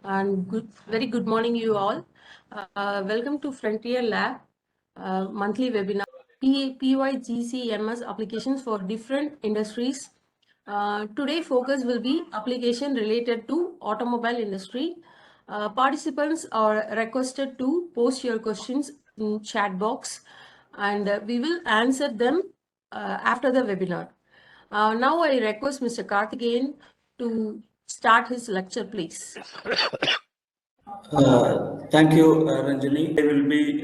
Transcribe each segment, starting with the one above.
and very good morning, you all. Welcome to Frontier Lab monthly webinar. Py-GCMS applications for different industries. Today focus will be application related to automobile industry. Participants are requested to post your questions in chat box, and we will answer them after the webinar. Now I request Mr. Karthikeyan to start his lecture, please. Thank you, Ranjani. I will be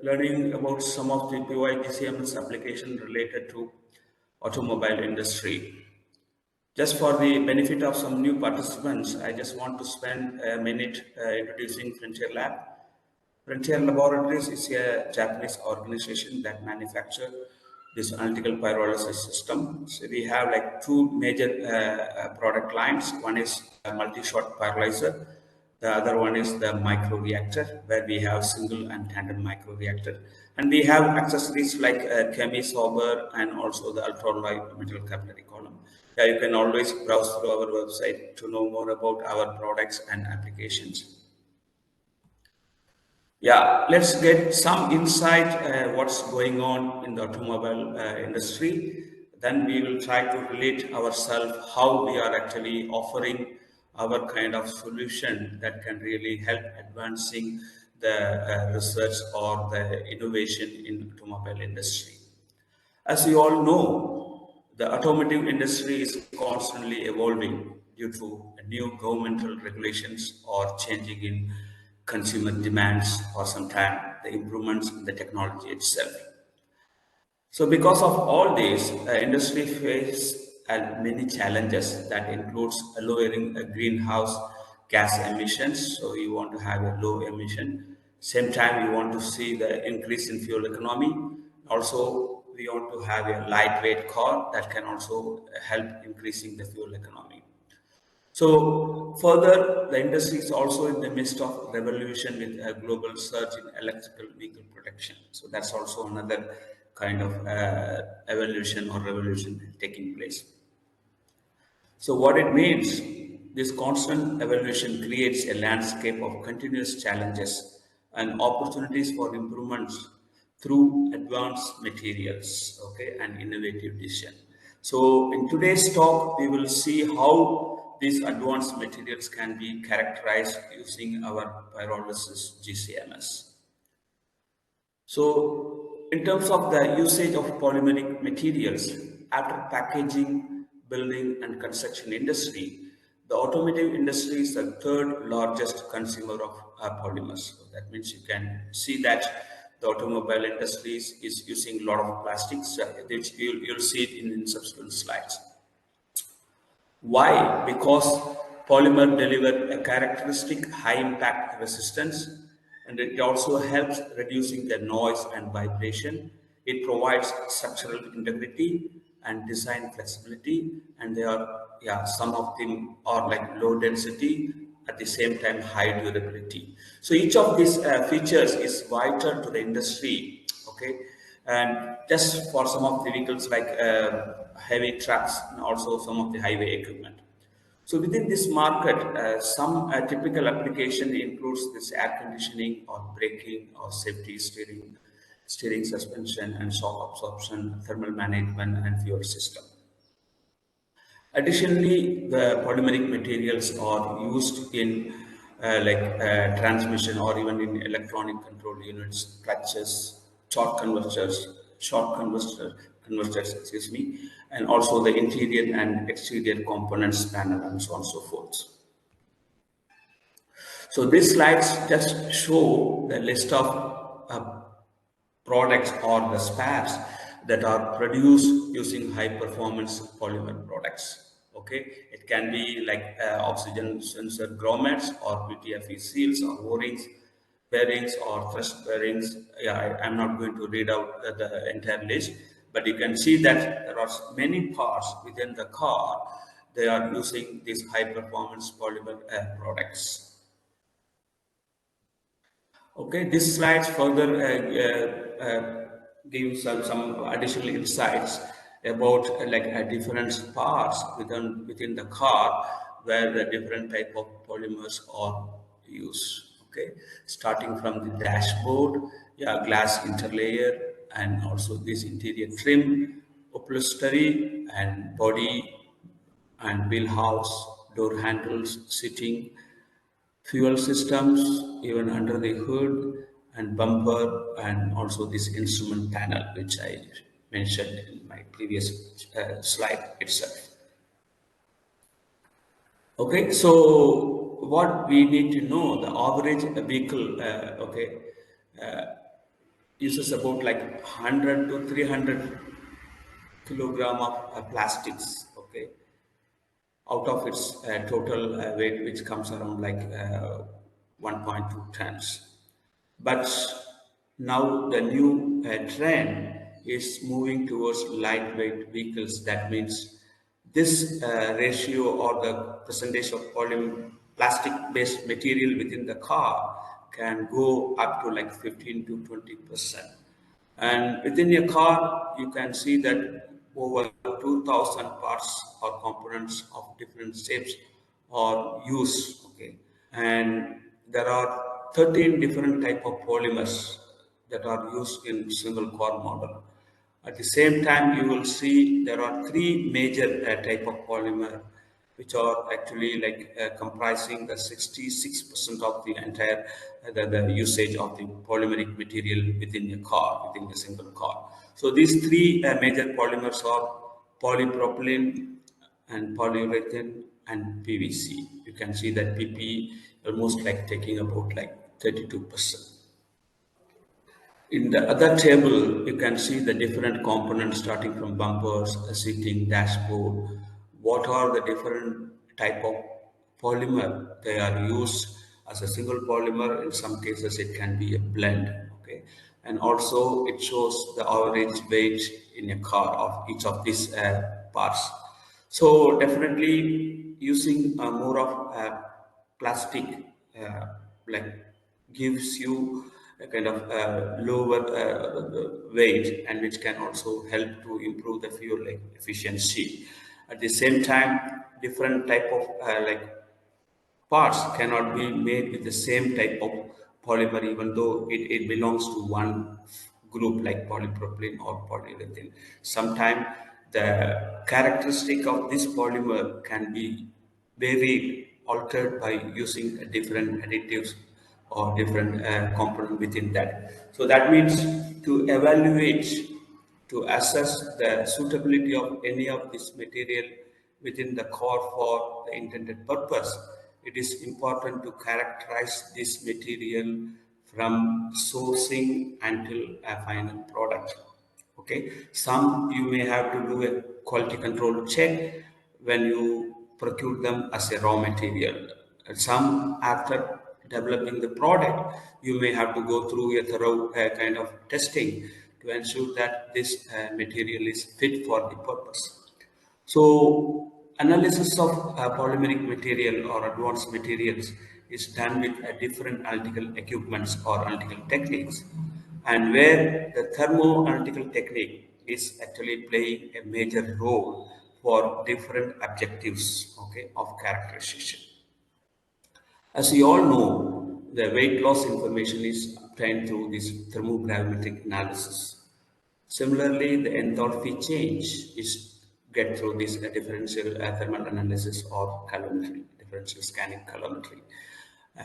learning about some of the Py-GCMS application related to automobile industry. Just for the benefit of some new participants, I just want to spend a minute introducing Frontier Lab. Frontier Laboratories is a Japanese organization that manufactures this analytical pyrolysis system. So we have like two major product lines. One is a multi-shot pyrolyzer. The other one is the microreactor, where we have single and tandem microreactor. And we have accessories like chemi-sauber and also the ultra-light metal capillary column. You can always browse through our website to know more about our products and applications. Yeah, let's get some insight what's going on in the automobile industry. Then we will try to relate ourselves how we are actually offering our kind of solution that can really help advancing the research or the innovation in automobile industry. As you all know, the automotive industry is constantly evolving due to new governmental regulations or changing in consumer demands or sometimes the improvements in the technology itself. So because of all this, the industry faces many challenges that includes lowering greenhouse gas emissions. So you want to have a low emission. Same time, you want to see the increase in fuel economy. Also, we want to have a lightweight car that can also help increasing the fuel economy. So further, the industry is also in the midst of revolution with a global surge in electrical vehicle production. So that's also another kind of evolution or revolution taking place. So what it means, this constant evolution creates a landscape of continuous challenges and opportunities for improvements through advanced materials, okay, and innovative decision. So in today's talk, we will see how these advanced materials can be characterized using our pyrolysis GCMS. So in terms of the usage of polymeric materials, after packaging, building and construction industry, the automotive industry is the third largest consumer of polymers. So that means you can see that the automobile industry is using a lot of plastics, which you'll see it in subsequent slides. Why? Because polymer deliver a characteristic high impact resistance, and it also helps reducing the noise and vibration. It provides structural integrity and design flexibility, and they are, some of them are like low density, at the same time high durability. So each of these features is vital to the industry, okay? And just for some of the vehicles like heavy trucks and also some of the highway equipment. So within this market, some typical application includes this air conditioning or braking or safety steering suspension and shock absorption, thermal management and fuel system. Additionally, the polymeric materials are used in transmission or even in electronic control units, clutches, converters, excuse me, and also the interior and exterior components, panel, and so on and so forth. So these slides just show the list of products or the spares that are produced using high performance polymer products. Okay, it can be like oxygen sensor grommets or PTFE seals or O-rings, bearings or thrust bearings. I'm not going to read out the entire list, but you can see that there are many parts within the car. They are using these high performance polymer products. Okay, this slides further give some additional insights about different parts within the car where the different type of polymers are used. Okay, starting from the dashboard, yeah, glass interlayer, and also this interior trim, upholstery, and body and wheelhouse, door handles, seating, fuel systems, even under the hood and bumper, and also this instrument panel, which I mentioned in my previous slide itself. Okay, so what we need to know, the average vehicle, uses about like 100 to 300 kilogram of plastics, okay, out of its total weight, which comes around like 1.2 tons. But now the new trend is moving towards lightweight vehicles. That means this ratio or the percentage of plastic-based material within the car can go up to like 15 to 20%. And within a car, you can see that over 2,000 parts or components of different shapes are used. Okay, and there are 13 different type of polymers that are used in single core model. At the same time, you will see there are three major type of polymer, which are actually like comprising the 66% of the entire the usage of the polymeric material within a car, within a single car. So these three major polymers are polypropylene and polyurethane and PVC. You can see that PP almost like taking about like 32%. In the other table, you can see the different components starting from bumpers, seating, dashboard. What are the different type of polymer they are used as a single polymer? In some cases, it can be a blend. Okay, and also it shows the average weight in a car of each of these parts. So definitely using more of plastic like gives you a kind of lower weight, and which can also help to improve the fuel efficiency. At the same time, different type of parts cannot be made with the same type of polymer, even though it belongs to one group like polypropylene or polyurethane. Sometimes the characteristic of this polymer can be varied, altered by using different additives or different component within that. So that means to evaluate, to assess the suitability of any of this material within the core for the intended purpose, it is important to characterize this material from sourcing until a final product. Okay, some you may have to do a quality control check when you procure them as a raw material. Some, after developing the product, you may have to go through a thorough kind of testing to ensure that this material is fit for the purpose. So analysis of polymeric material or advanced materials is done with different analytical equipments or analytical techniques, and where the thermo-analytical technique is actually playing a major role for different objectives, okay, of characterization. As you all know, the weight loss information is obtained through this thermogravimetric analysis. Similarly, the enthalpy change is get through this differential thermal analysis or calorimetry, differential scanning calorimetry,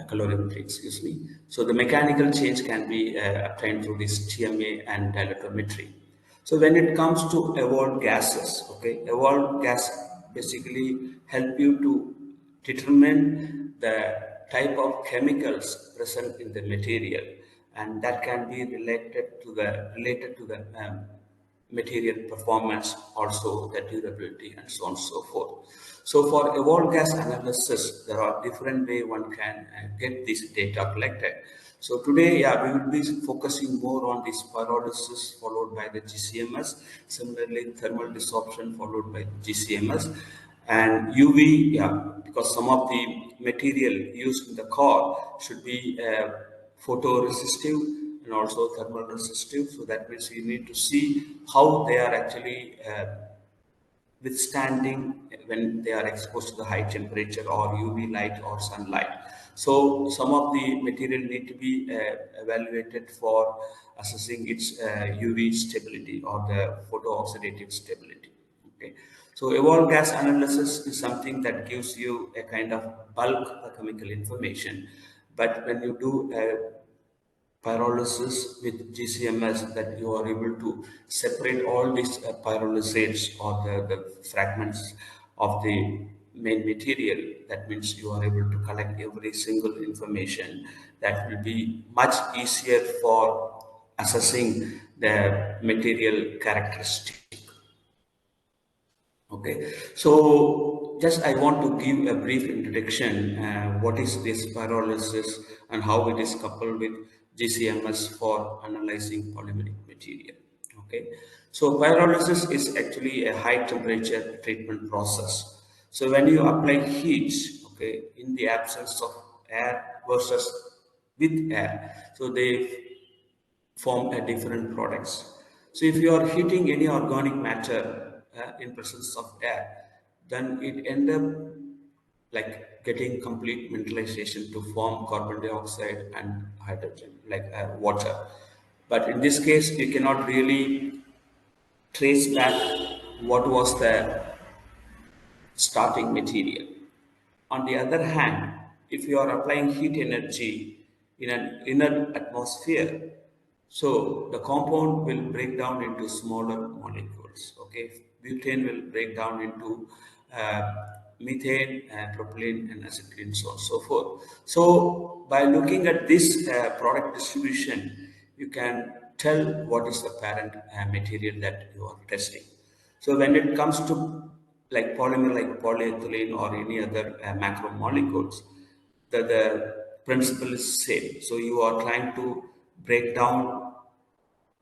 calorimetry, excuse me. So the mechanical change can be obtained through this TMA and dilatometry. So when it comes to evolved gases, okay, evolved gas basically help you to determine the type of chemicals present in the material, and that can be related to the material performance, also the durability, and so on and so forth. So for evolved gas analysis, there are different way one can get this data collected. So today, yeah, we will be focusing more on this pyrolysis followed by the GCMS, similarly thermal desorption followed by GCMS, and UV, yeah, because some of the material used in the car should be photoresistive and also thermal resistive. So that means you need to see how they are actually withstanding when they are exposed to the high temperature or UV light or sunlight. So some of the material need to be evaluated for assessing its UV stability or the photooxidative stability. Okay. So evolved gas analysis is something that gives you a kind of bulk chemical information. But when you do a pyrolysis with GCMS, that you are able to separate all these pyrolysates or the fragments of the main material. That means you are able to collect every single information. That will be much easier for assessing the material characteristic. Okay, so just I want to give a brief introduction. What is this pyrolysis and how it is coupled with GCMS for analyzing polymeric material. Okay, so pyrolysis is actually a high temperature treatment process. So when you apply heat, okay, in the absence of air versus with air, so they form a different products. So if you are heating any organic matter in presence of air, then it end up like getting complete mineralization to form carbon dioxide and hydrogen, like water. But in this case, you cannot really trace back what was the starting material. On the other hand, if you are applying heat energy in an inner atmosphere, so the compound will break down into smaller molecules. Okay, butane will break down into uh, methane, propylene, and acetylene, so on and so forth. So by looking at this product distribution, you can tell what is the parent material that you are testing. So when it comes to like polymer like polyethylene or any other macromolecules, the principle is same. So you are trying to break down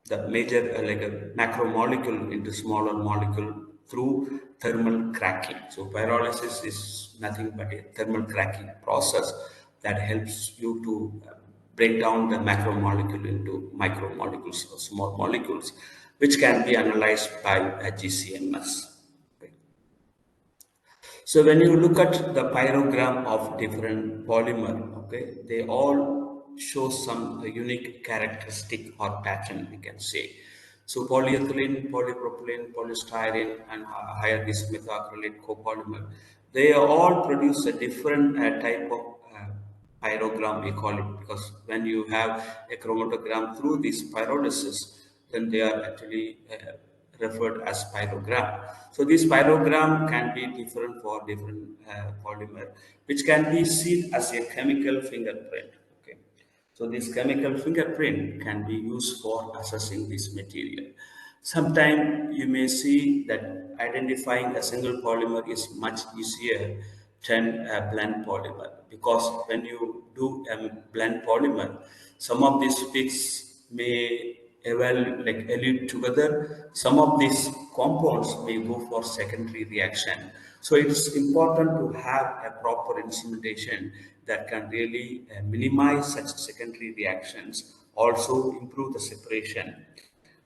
the major like a macromolecule into smaller molecule through thermal cracking. So pyrolysis is nothing but a thermal cracking process that helps you to break down the macromolecule into micromolecules or small molecules, which can be analyzed by a GCMS. So when you look at the pyrogram of different polymer, okay, they all show some unique characteristic or pattern, we can say. So polyethylene, polypropylene, polystyrene, and higher this methacrylate copolymer, they all produce a different type of pyrogram, we call it, because when you have a chromatogram through this pyrolysis, then they are actually referred as pyrogram. So this pyrogram can be different for different polymer, which can be seen as a chemical fingerprint. Okay, so this chemical fingerprint can be used for assessing this material. Sometimes you may see that identifying a single polymer is much easier than a blend polymer, because when you do a blend polymer, some of these peaks may elute together. Some of these compounds may go for secondary reaction. So it's important to have a proper instrumentation that can really minimize such secondary reactions, also improve the separation.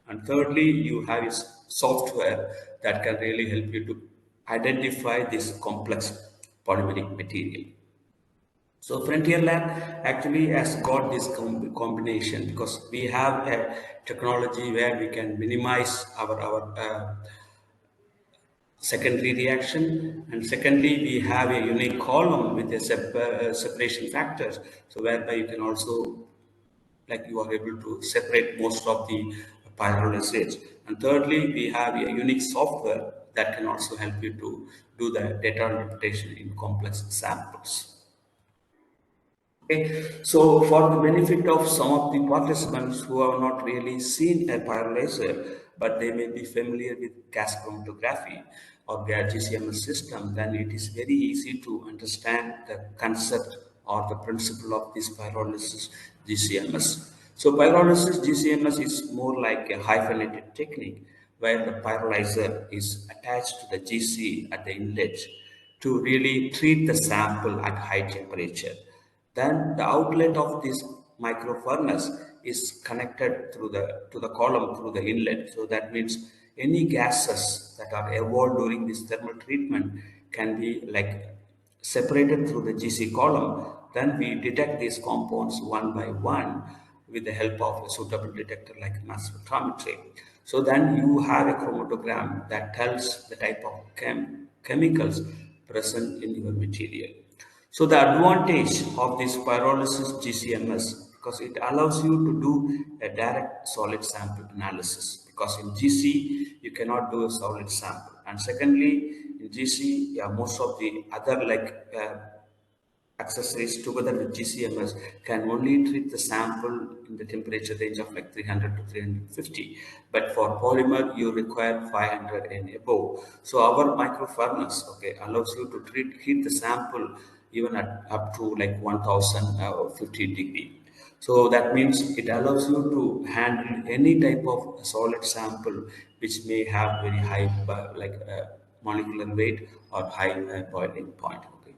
And thirdly, you have is software that can really help you to identify this complex polymeric material. So Frontier Lab actually has got this combination, because we have a technology where we can minimize our secondary reaction, and secondly we have a unique column with a separation factors, so whereby you can also like you are able to separate most of the pyrolysates. And thirdly, we have a unique software that can also help you to do the data interpretation in complex samples. Okay, so for the benefit of some of the participants who have not really seen a pyrolyzer, but they may be familiar with gas chromatography or gas GCMS system, then it is very easy to understand the concept or the principle of this pyrolysis GCMS. So pyrolysis GCMS is more like a hyphenated technique where the pyrolyzer is attached to the GC at the inlet to really treat the sample at high temperature. Then the outlet of this micro furnace is connected through the to the column through the inlet. So that means any gases that are evolved during this thermal treatment can be like separated through the GC column. Then we detect these compounds one by one with the help of a suitable detector like mass spectrometry. So then you have a chromatogram that tells the type of chemicals present in your material. So the advantage of this pyrolysis GCMS, because it allows you to do a direct solid sample analysis, because in GC you cannot do a solid sample. And secondly, in GC, yeah, most of the other accessories together with GCMS can only treat the sample in the temperature range of like 300 to 350. But for polymer, you require 500 and above. So our micro furnace, okay, allows you to heat the sample even at up to like 1050 degree. So that means it allows you to handle any type of solid sample which may have very high molecular weight or high boiling point. Okay.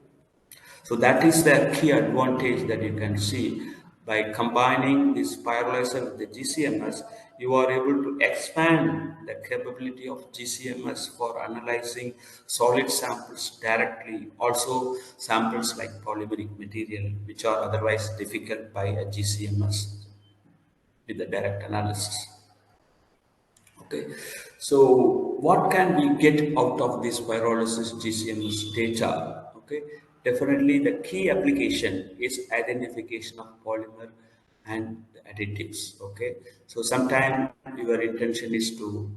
So that is the key advantage that you can see. By combining this pyrolyzer with the GCMS, you are able to expand the capability of GCMS for analyzing solid samples directly. Also samples like polymeric material, which are otherwise difficult by a GCMS with the direct analysis. Okay, so what can we get out of this pyrolysis GCMS data? Okay, definitely the key application is identification of polymer and additives. Okay, so sometimes your intention is to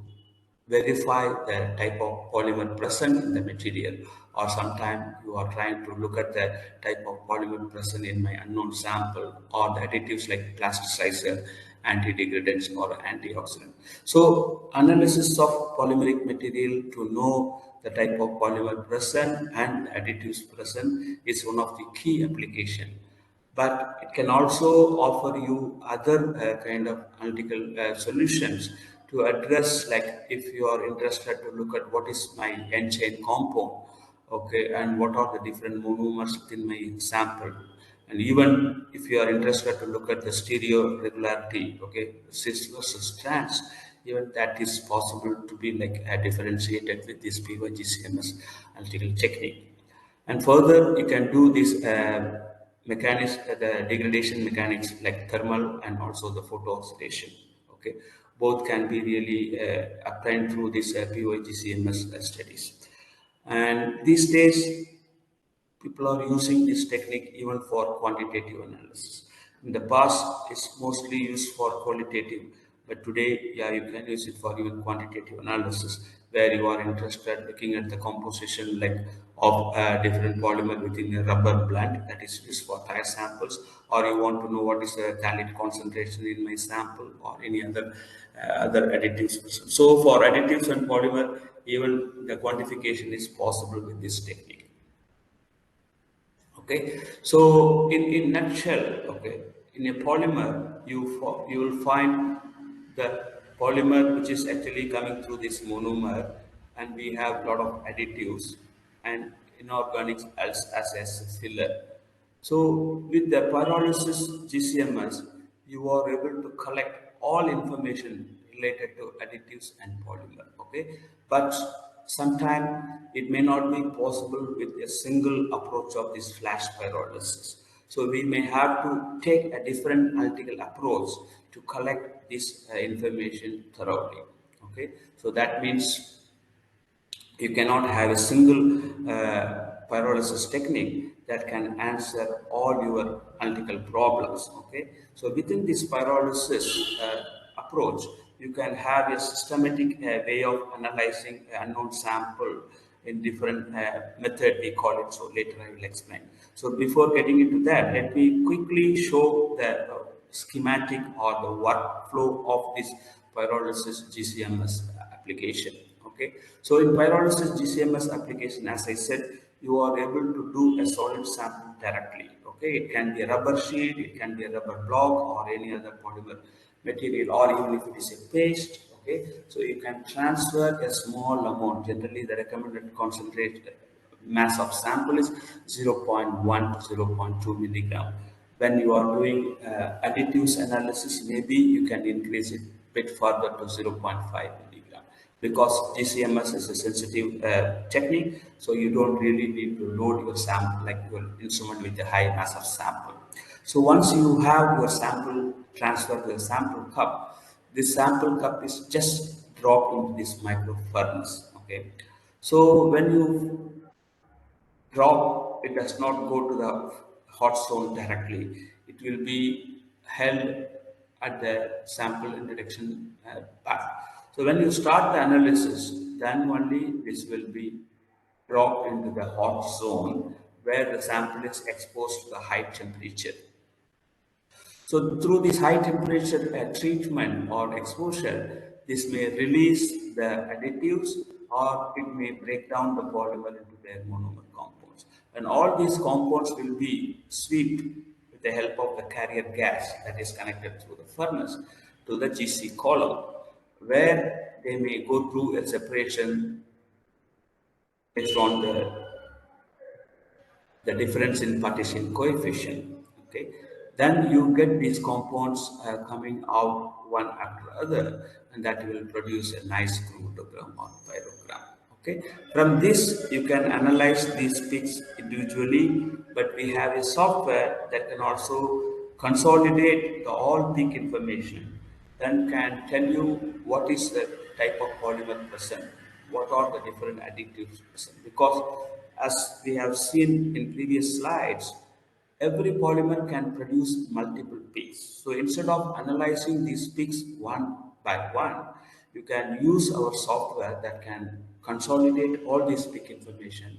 verify the type of polymer present in the material, or sometimes you are trying to look at the type of polymer present in my unknown sample, or the additives like plasticizer, anti-degradants or antioxidant. So analysis of polymeric material to know the type of polymer present and additives present is one of the key application, but it can also offer you other kind of analytical solutions to address, like if you are interested to look at what is my n-chain compound, okay, and what are the different monomers within my sample, and even if you are interested to look at the stereo regularity, okay, cis versus trans, even that is possible to be like differentiated with this Py-GCMS analytical technique. And further, you can do this mechanics, the degradation mechanics like thermal and also the photo-oxidation. Okay, both can be really obtained through this Py-GCMS studies. And these days, people are using this technique even for quantitative analysis. In the past, it's mostly used for qualitative, but today, yeah, you can use it for even quantitative analysis, where you are interested looking at the composition like of different polymer within a rubber blend that is used for tire samples, or you want to know what is the phthalate concentration in my sample, or any other additives. So for additives and polymer, even the quantification is possible with this technique. Okay, so in nutshell, okay, in a polymer you will find the polymer which is actually coming through this monomer, and we have a lot of additives and inorganics as a filler. So with the pyrolysis GCMS, you are able to collect all information related to additives and polymer. Okay, but sometimes it may not be possible with a single approach of this flash pyrolysis. So we may have to take a different analytical approach to collect this information thoroughly. Okay, so that means you cannot have a single pyrolysis technique that can answer all your analytical problems. Okay, so within this pyrolysis approach, you can have a systematic way of analyzing an unknown sample in different method, we call it. So later I will explain. So before getting into that, let me quickly show the schematic or the workflow of this pyrolysis GCMS application. Okay, so in pyrolysis GCMS application, as I said, you are able to do a solid sample directly. Okay, it can be a rubber sheet, it can be a rubber block, or any other polymer material, or even if it is a paste. Okay, so you can transfer a small amount. Generally, the recommended concentrate mass of sample is 0.1 to 0.2 milligram. When you are doing additives analysis, maybe you can increase it a bit further to 0.5 milligram. because GCMS is a sensitive technique, so you don't really need to load your sample like your instrument with a high mass of sample. So once you have your sample transferred to the sample cup, this sample cup is just dropped into this micro furnace. Okay, so when you drop, it does not go to the hot zone directly. It will be held at the sample introduction path. So when you start the analysis, then only this will be dropped into the hot zone where the sample is exposed to the high temperature. So through this high temperature treatment or exposure, this may release the additives or it may break down the polymer into their monomer compounds. And all these compounds will be swept with the help of the carrier gas that is connected through the furnace to the GC column, where they may go through a separation based on the difference in partition coefficient. Okay, then you get these compounds coming out one after other, and that will produce a nice chromatogram or pyrogram. Okay, from this you can analyze these peaks individually, but we have a software that can also consolidate the all peak information, then can tell you what is the type of polymer present, what are the different additives present. Because as we have seen in previous slides, every polymer can produce multiple peaks. So instead of analyzing these peaks one by one, you can use our software that can consolidate all this peak information,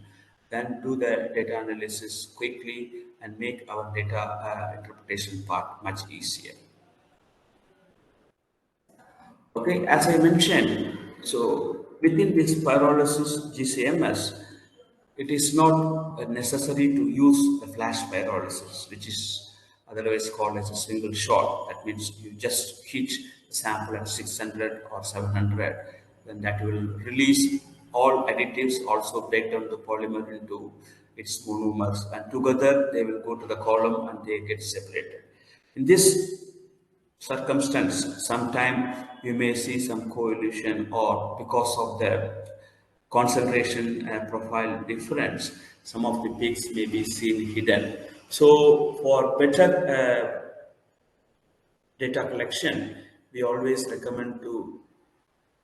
then do the data analysis quickly and make our data interpretation part much easier. Okay, as I mentioned, so within this pyrolysis GCMS, it is not necessary to use the flash pyrolysis, which is otherwise called as a single shot. That means you just heat the sample at 600 or 700, then that will release all additives, also break down the polymer into its monomers, and together they will go to the column and they get separated. In this circumstance, sometime you may see some coalition or because of the concentration profile difference, some of the peaks may be seen hidden. So for better data collection, we always recommend to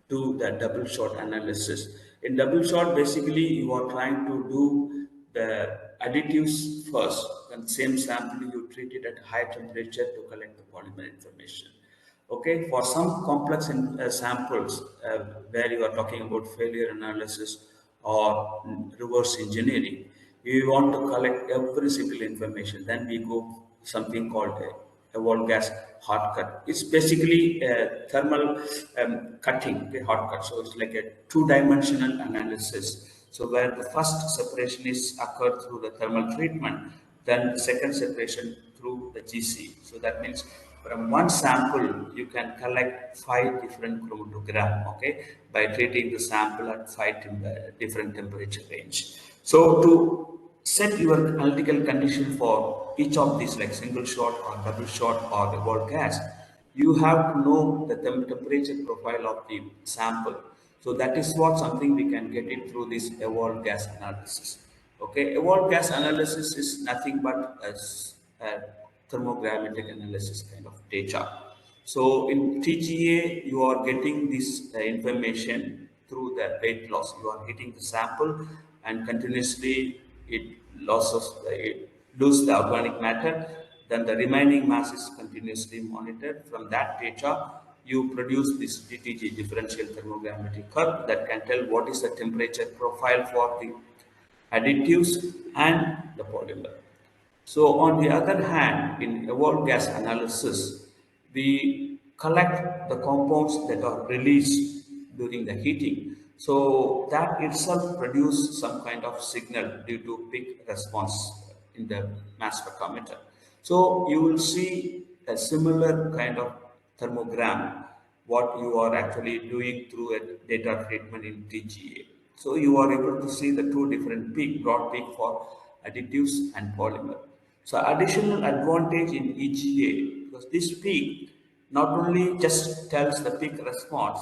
do the double shot analysis. In double shot, basically you are trying to do the additives first, and same sample you treat it at high temperature to collect the polymer information. Okay, for some complex samples where you are talking about failure analysis or reverse engineering, we want to collect every single information. Then we go something called a wall gas hot cut. It's basically a thermal cutting, a hot cut. So it's like a two-dimensional analysis. So where the first separation is occurred through the thermal treatment, then the second separation through the GC. So that means from one sample, you can collect 5 different chromatogram, okay, by treating the sample at different temperature range. So to set your analytical condition for each of these, like single shot or double shot or the wall gas, you have to know the temperature profile of the sample. So that is what something we can get it through this evolved gas analysis. Okay, evolved gas analysis is nothing but a thermogrammetric analysis kind of data. So in TGA, you are getting this information through the weight loss. You are hitting the sample and continuously it loses the organic matter. Then the remaining mass is continuously monitored. From that data, you produce this DTG, differential thermogrammetric curve, that can tell what is the temperature profile for the additives and the polymer. So on the other hand, in evolved gas analysis, we collect the compounds that are released during the heating. So that itself produces some kind of signal due to peak response in the mass spectrometer. So you will see a similar kind of thermogram what you are actually doing through a data treatment in TGA. So you are able to see the two different peak, broad peak for additives and polymer. So additional advantage in EGA, because this peak not only just tells the peak response,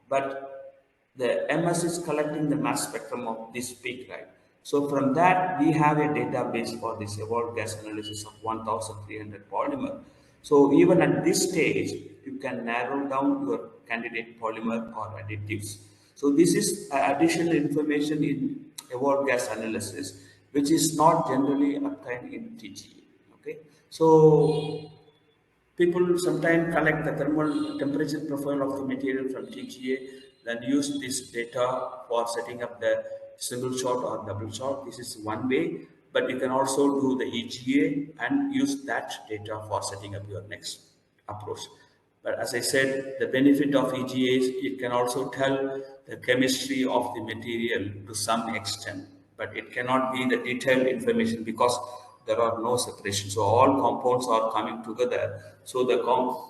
but the MS is collecting the mass spectrum of this peak, right? So from that, we have a database for this evolved gas analysis of 1,300 polymer. So even at this stage, you can narrow down your candidate polymer or additives. So this is additional information in evolved gas analysis, which is not generally obtained in TGA. Okay, so people sometimes collect the thermal temperature profile of the material from TGA, then use this data for setting up the single shot or double shot. This is one way, but you can also do the EGA and use that data for setting up your next approach. But as I said, the benefit of EGA is it can also tell the chemistry of the material to some extent, but it cannot be the detailed information because there are no separation. So all compounds are coming together. So the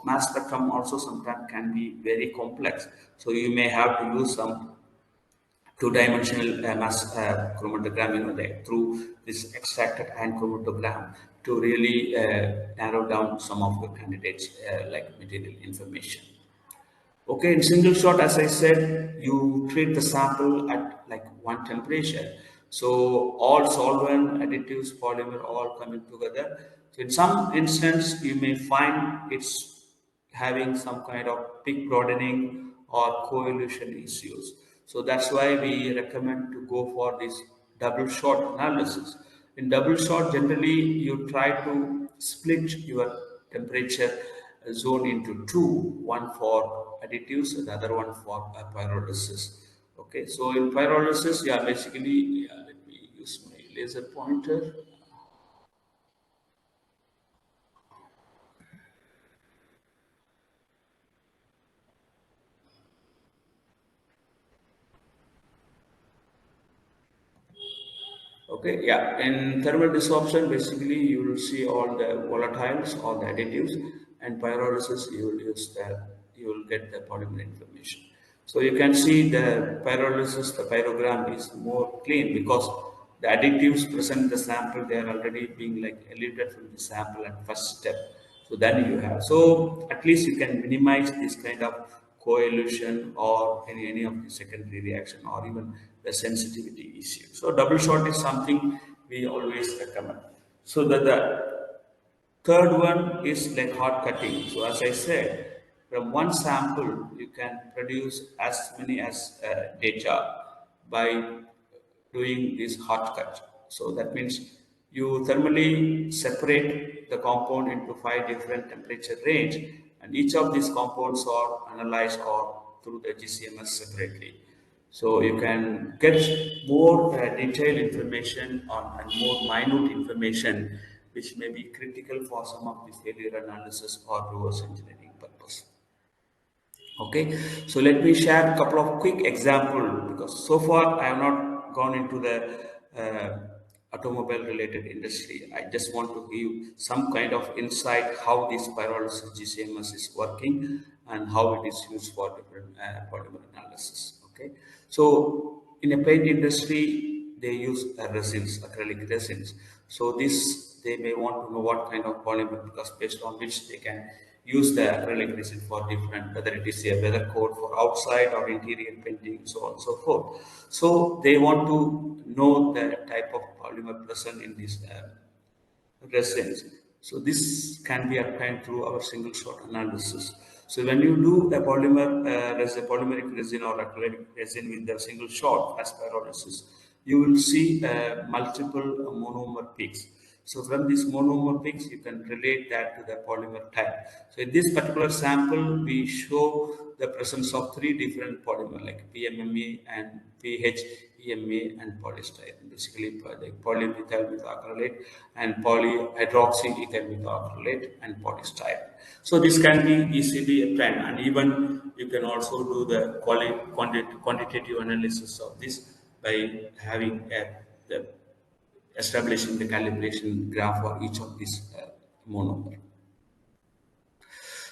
mass spectrum also sometimes can be very complex. So you may have to use some two-dimensional mass chromatogram, through this extracted hand chromatogram to really narrow down some of the candidates like material information. Okay, in single shot, as I said, you treat the sample at like one temperature. So all solvent, additives, polymer, all coming together. So in some instance, you may find it's having some kind of peak broadening or coelution issues. So that's why we recommend to go for this double shot analysis. In double shot, generally you try to split your temperature zone into two, one for additives and the other one for pyrolysis. Okay, so in pyrolysis, yeah, basically, yeah, let me use my laser pointer. Okay, yeah. In thermal desorption, basically you will see all the volatiles or the additives, and pyrolysis you will get the polymer information. So you can see the pyrolysis, the pyrogram is more clean because the additives present in the sample, they are already being like eluted from the sample at first step. So then you have, so at least you can minimize this kind of coelution or any of the secondary reaction or even the sensitivity issue. So double shot is something we always recommend. So the third one is like hot cutting. So as I said, from one sample you can produce as many as data by doing this hot cut. So that means you thermally separate the compound into 5 different temperature range, and each of these compounds are analyzed or through the GCMS separately. So you can get more detailed information on and more minute information, which may be critical for some of the failure analysis or reverse engineering purpose. Okay, so let me share a couple of quick examples because so far I have not gone into the automobile related industry. I just want to give some kind of insight how this pyrolysis GCMS is working and how it is used for different polymer analysis. Okay, so in a paint industry they use resins, acrylic resins. So this they may want to know what kind of polymer because based on which they can use the acrylic resin for different, whether it is a weather coat for outside or interior painting, so on and so forth. So they want to know the type of polymer present in this resins. So this can be obtained through our single shot analysis. So when you do a polymeric resin or acrylic resin with the single shot as pyrolysis, you will see multiple monomer peaks. So from these monomer peaks, you can relate that to the polymer type. So in this particular sample, we show the presence of three different polymer like PMMA and PHEMA and polystyrene. Basically, the polymethyl methacrylate and polyhydroxyethyl methacrylate and polystyrene. So this can be easily obtained, and even you can also do the quantitative analysis of this by having the establishing the calibration graph for each of these monomer.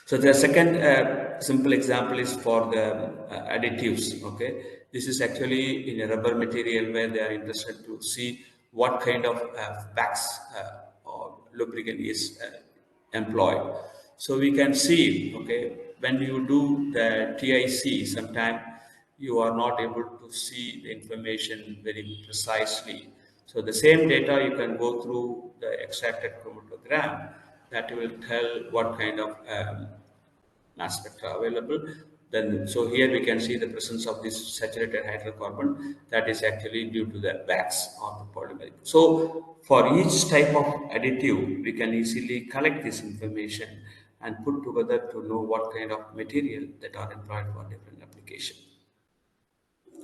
So the second simple example is for the additives. Okay, this is actually in a rubber material where they are interested to see what kind of wax or lubricant is employed. So we can see, okay, when you do the TIC, sometime you are not able to see the information very precisely. So the same data you can go through the extracted chromatogram that will tell what kind of mass spectra available. Then, so here we can see the presence of this saturated hydrocarbon that is actually due to the wax or the polymer. So for each type of additive, we can easily collect this information and put together to know what kind of material that are employed for different application.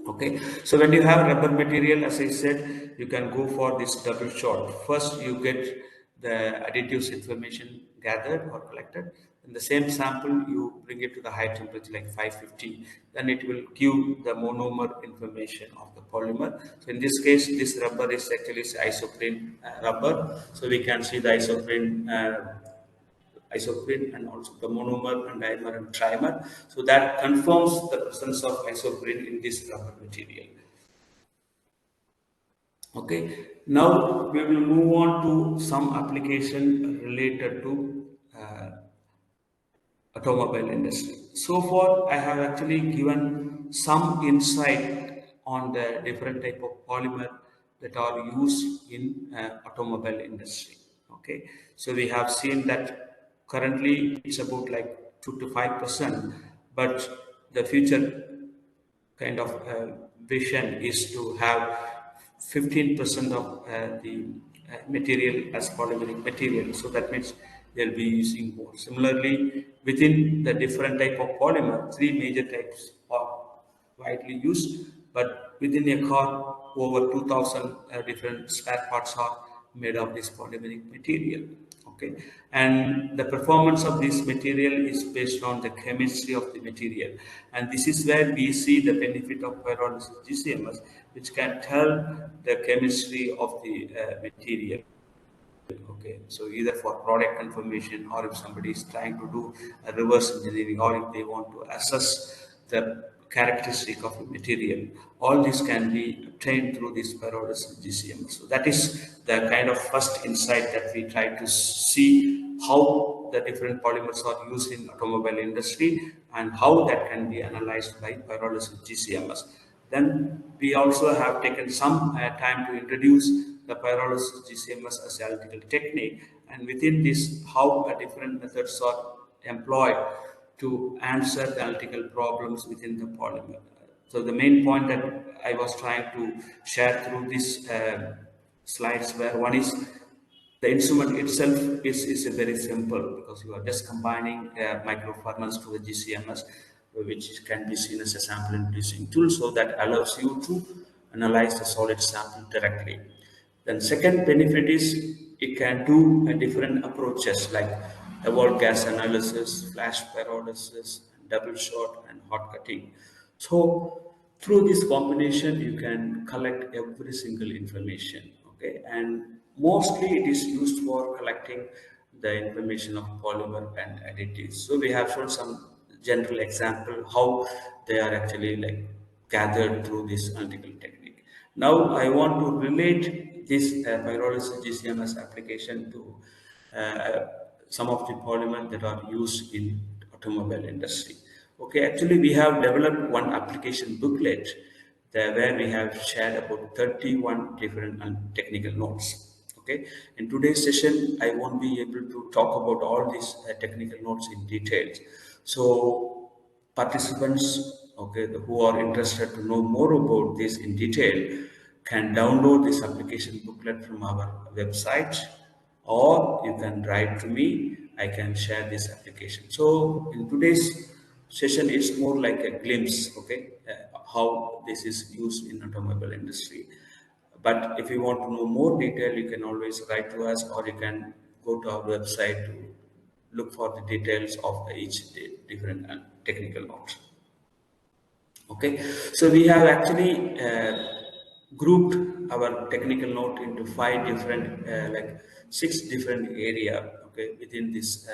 Okay, so when you have rubber material, as I said, you can go for this double shot. First, you get the additives information gathered or collected. In the same sample, you bring it to the high temperature, like 550. Then it will give the monomer information of the polymer. So in this case, this rubber is actually isoprene rubber. So we can see the isoprene and also the monomer and dimer and trimer. So that confirms the presence of isoprene in this rubber material. Okay, now we will move on to some application related to automobile industry. So far, I have actually given some insight on the different type of polymer that are used in automobile industry. Okay, so we have seen that currently it's about like 2 to 5%, but the future kind of vision is to have 15% of the material as polymeric material. So that means they'll be using more. Similarly, within the different type of polymer, three major types are widely used, but within a car, over 2000 different spare parts are made of this polymeric material. Okay, and the performance of this material is based on the chemistry of the material, and this is where we see the benefit of pyrolysis GCMS, which can tell the chemistry of the material. Okay, so either for product confirmation, or if somebody is trying to do a reverse engineering, or if they want to assess the characteristic of a material, all this can be obtained through this pyrolysis GCM. So that is the kind of first insight that we try to see how the different polymers are used in automobile industry and how that can be analyzed by pyrolysis GCMS. Then we also have taken some time to introduce the pyrolysis GCMS as analytical technique, and within this, how different methods are employed to answer the analytical problems within the polymer. So the main point that I was trying to share through these slides, where one is the instrument itself is very simple, because you are just combining a micro furnace to a GCMS, which can be seen as a sample inducing tool, so that allows you to analyze the solid sample directly. Then second benefit is it can do a different approaches like evolved gas analysis, flash pyrolysis, double shot, and hot cutting. So through this combination, you can collect every single information. Okay, and mostly it is used for collecting the information of polymer and additives. So we have shown some general example how they are actually like gathered through this analytical technique. Now I want to relate this pyrolysis GCMS application to some of the polymers that are used in automobile industry. Okay, actually we have developed one application booklet there where we have shared about 31 different technical notes. Okay, in today's session, I won't be able to talk about all these technical notes in details. So participants, okay, who are interested to know more about this in detail can download this application booklet from our website, or you can write to me. I can share this application. So in today's session, it's more like a glimpse, okay, how this is used in automobile industry. But if you want to know more detail, you can always write to us, or you can go to our website to look for the details of each different technical note. Okay, so we have actually grouped our technical note into five different, like six different area. Okay, within this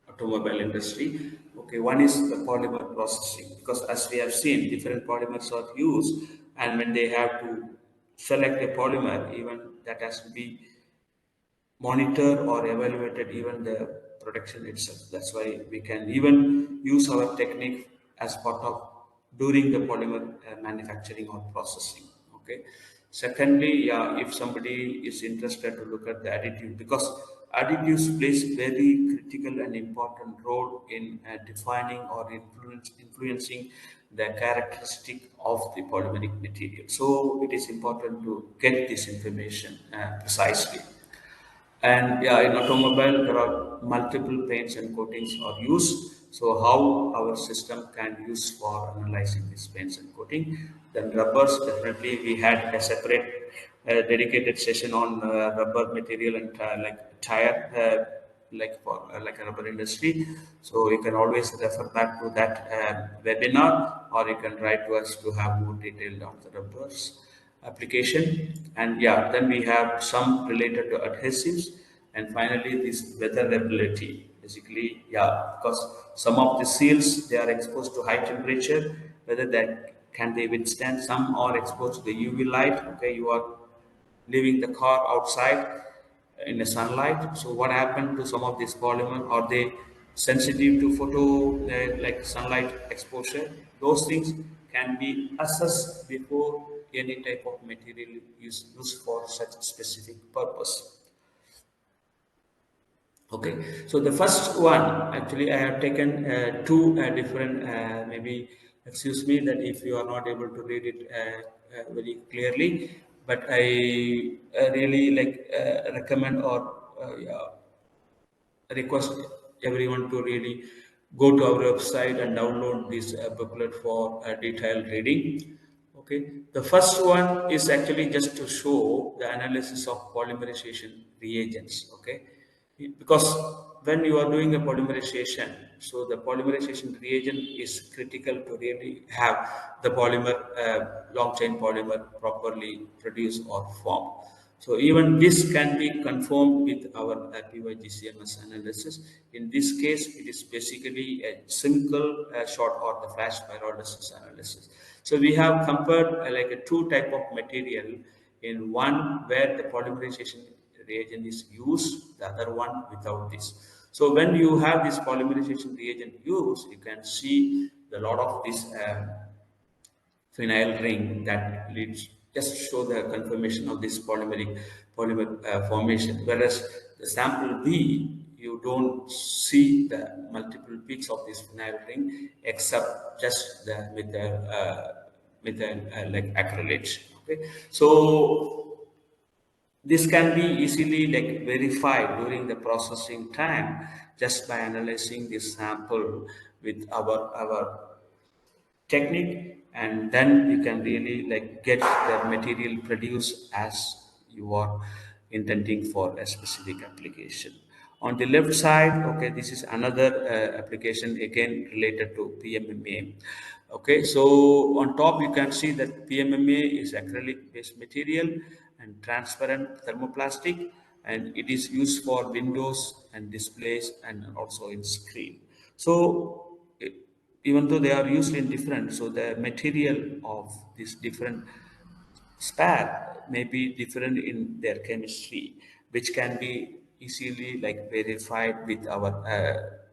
automobile industry. Okay, one is the polymer processing, because as we have seen, different polymers are used, and when they have to select a polymer, even that has to be monitored or evaluated, even the production itself. That's why we can even use our technique as part of during the polymer manufacturing or processing. Okay. Secondly, yeah, if somebody is interested to look at the additive, because additives plays very critical and important role in defining or influencing the characteristic of the polymeric material. So it is important to get this information precisely. And yeah, in automobile, there are multiple paints and coatings are used. So how our system can use for analyzing these paints and coating. Then rubbers, definitely we had a separate dedicated session on rubber material and like tire, like for like a rubber industry. So you can always refer back to that webinar, or you can write to us to have more detail on the rubbers application. And yeah, then we have some related to adhesives, and finally this weatherability. Basically, yeah, because some of the seals they are exposed to high temperature, whether that can they withstand. Some are exposed to the UV light. Okay, you are leaving the car outside in the sunlight. So what happened to some of these polymer? Are they sensitive to photo like sunlight exposure? Those things can be assessed before any type of material is used for such specific purpose. Okay, so the first one, actually, I have taken two different, maybe, excuse me, that if you are not able to read it very clearly, but I really like recommend or yeah, request everyone to really go to our website and download this booklet for detailed reading. Okay, the first one is actually just to show the analysis of polymerization reagents. Okay, because when you are doing a polymerization, so the polymerization reagent is critical to really have the polymer, long chain polymer properly produced or formed. So even this can be confirmed with our Py-GCMS analysis. In this case, it is basically a single shot or the flash pyrolysis analysis. So we have compared like a two type of material, in one where the polymerization reagent is used, the other one without this. So when you have this polymerization reagent used, you can see a lot of this phenyl ring that leads just show the confirmation of this polymer formation. Whereas the sample B, you don't see the multiple peaks of this phenyl ring except just the methyl like acrylates. Okay, so this can be easily like verified during the processing time just by analyzing this sample with our technique, and then you can really like get the material produced as you are intending for a specific application. On the left side, okay, this is another application again related to PMMA. Okay, so on top you can see that PMMA is acrylic based material and transparent thermoplastic, and it is used for windows and displays and also in screen. So even though they are used in different, so the material of these different spare may be different in their chemistry, which can be easily like verified with our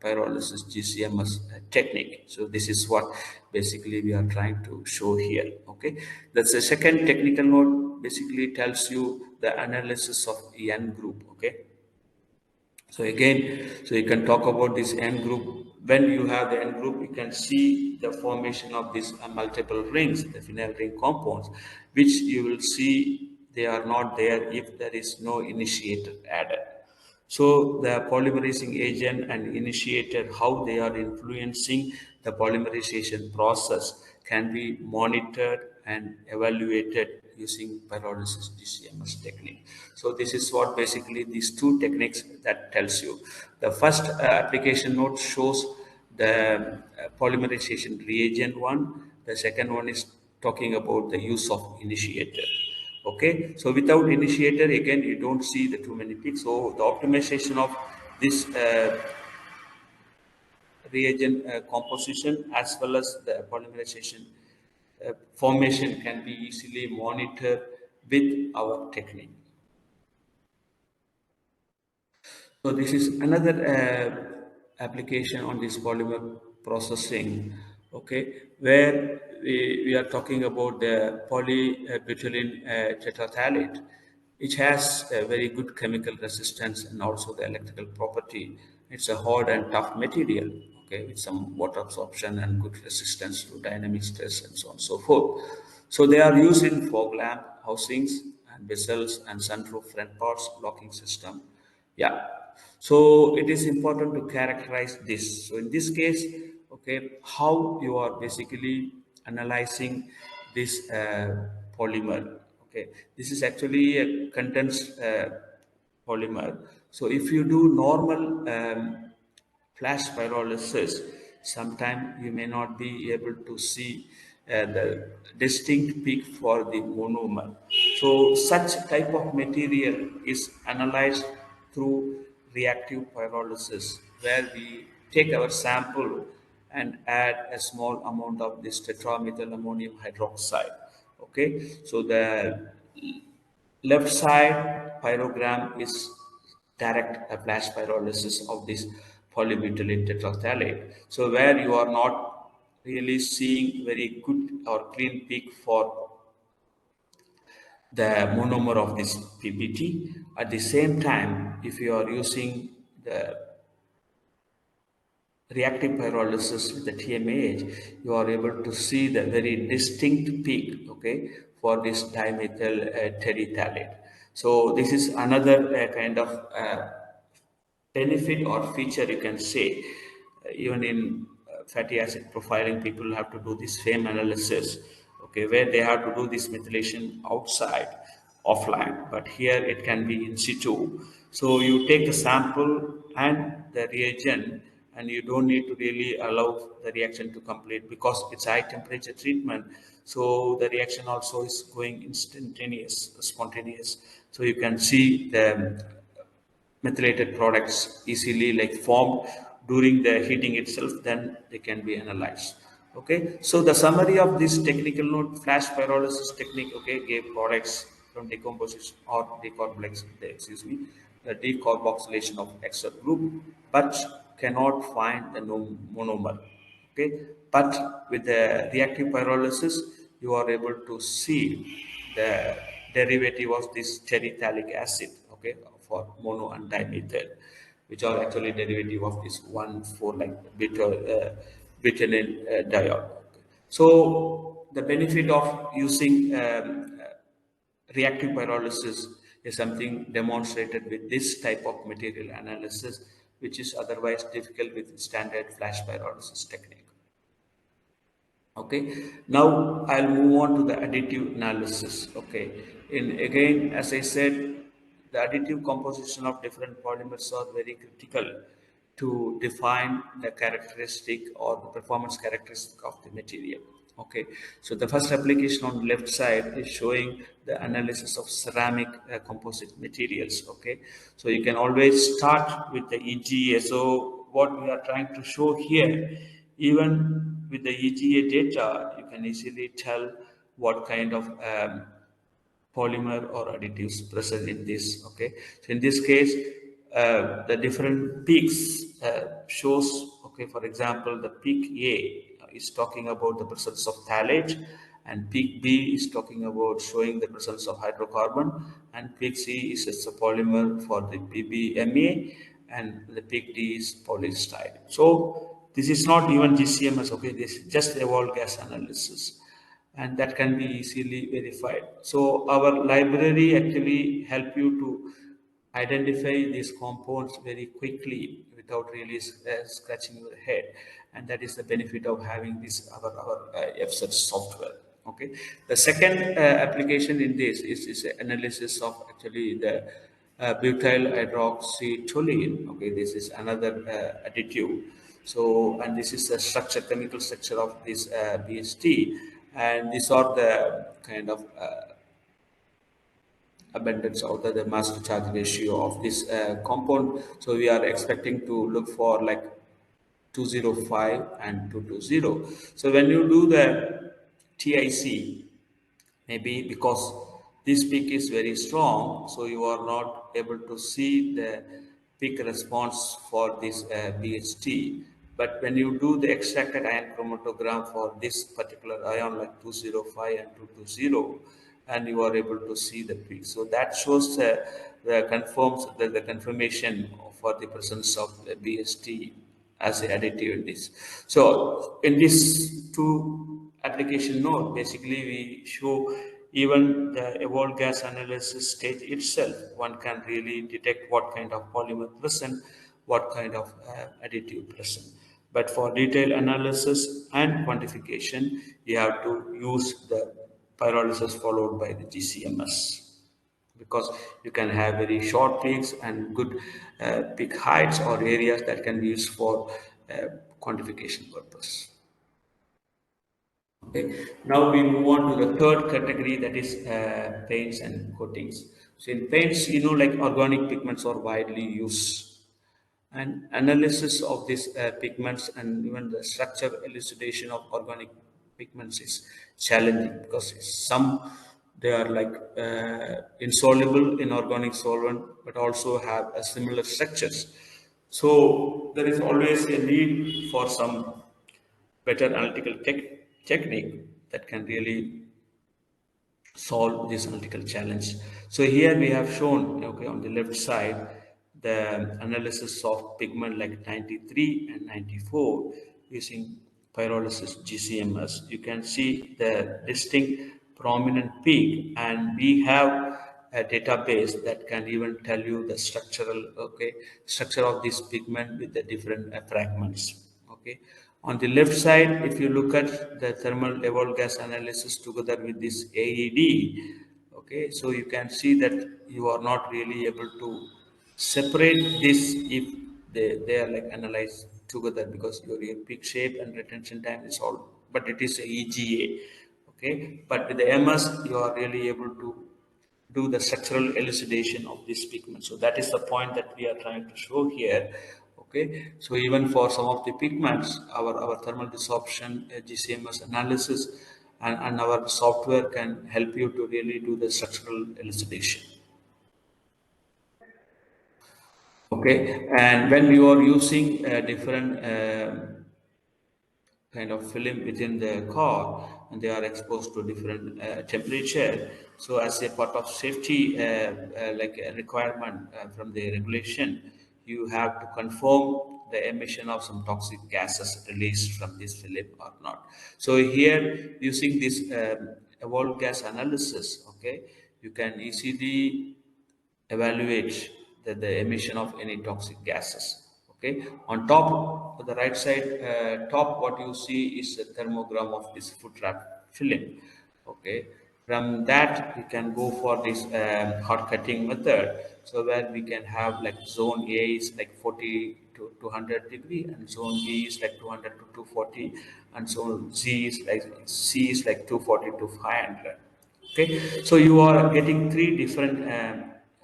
pyrolysis GCMS technique. So this is what basically we are trying to show here. Okay, that's the second technical note. Basically tells you the analysis of N group. Okay, so again, so you can talk about this N group. When you have the N group, you can see the formation of these multiple rings, the phenyl ring compounds, which you will see they are not there if there is no initiator added. So the polymerizing agent and initiator, how they are influencing the polymerization process can be monitored and evaluated using pyrolysis GCMS technique. So this is what basically these two techniques that tells you. The first application note shows the polymerization reagent one. The second one is talking about the use of initiator. Okay, so without initiator, again, you don't see the too many peaks. So the optimization of this reagent composition as well as the polymerization formation can be easily monitored with our technique. So this is another application on this polymer processing. okay, where we are talking about the polybutylene tetraphthalate, which has a very good chemical resistance and also the electrical property. It's a hard and tough material, okay, with some water absorption and good resistance to dynamic stress and so on and so forth. So they are used in fog lamp housings and vessels and sunroof front parts locking system. Yeah. So it is important to characterize this. So in this case, okay, how you are basically analyzing this polymer. Okay, this is actually a condensed polymer. So if you do normal flash pyrolysis, sometimes you may not be able to see the distinct peak for the monomer. So such type of material is analyzed through reactive pyrolysis, where we take our sample and add a small amount of this tetramethyl ammonium hydroxide. Okay, so the left side pyrogram is direct flash pyrolysis of this polybutylene tetraphthalate. So where you are not really seeing very good or clean peak for the monomer of this PBT. At the same time, if you are using the reactive pyrolysis with the TMAH, you are able to see the very distinct peak, okay, for this dimethyl terephthalate. So this is another kind of benefit or feature you can say. Even in fatty acid profiling, people have to do this FAME analysis, okay, where they have to do this methylation outside, offline, but here it can be in situ. So you take a sample and the reagent, and you don't need to really allow the reaction to complete because it's high temperature treatment. So the reaction also is going instantaneous, spontaneous. So you can see the methylated products easily like formed during the heating itself, then they can be analyzed. Okay, so the summary of this technical note: flash pyrolysis technique, okay, gave products from decomposition or excuse me, the decarboxylation of extra group, but cannot find the monomer. Okay, but with the reactive pyrolysis you are able to see the derivative of this terephthalic acid, okay, for mono and dimethyl, which are actually derivative of this 1,4 like butylene diol. So the benefit of using reactive pyrolysis is something demonstrated with this type of material analysis, which is otherwise difficult with standard flash pyrolysis technique. Okay, now I'll move on to the additive analysis. Okay, in again, as I said, the additive composition of different polymers are very critical to define the characteristic or the performance characteristic of the material. Okay, so the first application on the left side is showing the analysis of ceramic composite materials. Okay, so you can always start with the EGA. So what we are trying to show here, even with the EGA data, you can easily tell what kind of polymer or additives present in this. Okay, so in this case, the different peaks shows. Okay, for example, the peak A is talking about the presence of phthalate, and peak B is talking about showing the presence of hydrocarbon, and peak C is a polymer for the PBMA, and the peak D is polystyrene. So this is not even GCMS. Okay, this is just evolved gas analysis, and that can be easily verified. So our library actually help you to identify these compounds very quickly without really scratching your head, and that is the benefit of having this our FSET software. Okay, the second application in this is analysis of actually the butyl hydroxytoluene. Okay, this is another additive. So, and this is the structure, chemical structure of this BST, and these are the kind of abundance or the mass to charge ratio of this compound. So we are expecting to look for like 205 and 220. So when you do the TIC, maybe because this peak is very strong, so you are not able to see the peak response for this BHT. But when you do the extracted ion chromatogram for this particular ion like 205 and 220, and you are able to see the peak. So that shows confirms the confirmation for the presence of the BST as an additive in this. So in this two application node, basically we show even the evolved gas analysis stage itself, one can really detect what kind of polymer present, what kind of additive present. But for detailed analysis and quantification, you have to use the pyrolysis followed by the GCMS, because you can have very short peaks and good peak heights or areas that can be used for quantification purpose. Okay. Now we move on to the third category, that is paints and coatings. So in paints, like organic pigments are widely used, and analysis of these pigments and even the structure elucidation of organic pigments is challenging, because some they are like insoluble in organic solvent but also have a similar structures. So there is always a need for some better analytical technique that can really solve this analytical challenge. So here we have shown, okay, on the left side, the analysis of pigment like 93 and 94 using pyrolysis GCMS. You can see the distinct prominent peak, and we have a database that can even tell you the structure of this pigment with the different fragments. Okay. On the left side, if you look at the thermal evolved gas analysis together with this AED, okay, so you can see that you are not really able to separate this if they are like analyzed together, because your peak shape and retention time is all, but it is a EGA, okay. But with the MS, you are really able to do the structural elucidation of this pigment. So that is the point that we are trying to show here. Okay, so even for some of the pigments, our thermal desorption GCMS analysis and our software can help you to really do the structural elucidation. Okay, and when you are using different kind of film within the car, and they are exposed to different temperature. So as a part of safety like a requirement from the regulation, you have to confirm the emission of some toxic gases released from this film or not. So here, using this evolved gas analysis, okay, you can easily evaluate the emission of any toxic gases. Okay, on top, on the right side top, what you see is a thermogram of this foot wrap film. Okay, from that we can go for this hot cutting method. So where we can have like zone A is like 40 to 200 degree, and zone B is like 200 to 240, and zone C is like 240 to 500. Okay, so you are getting three different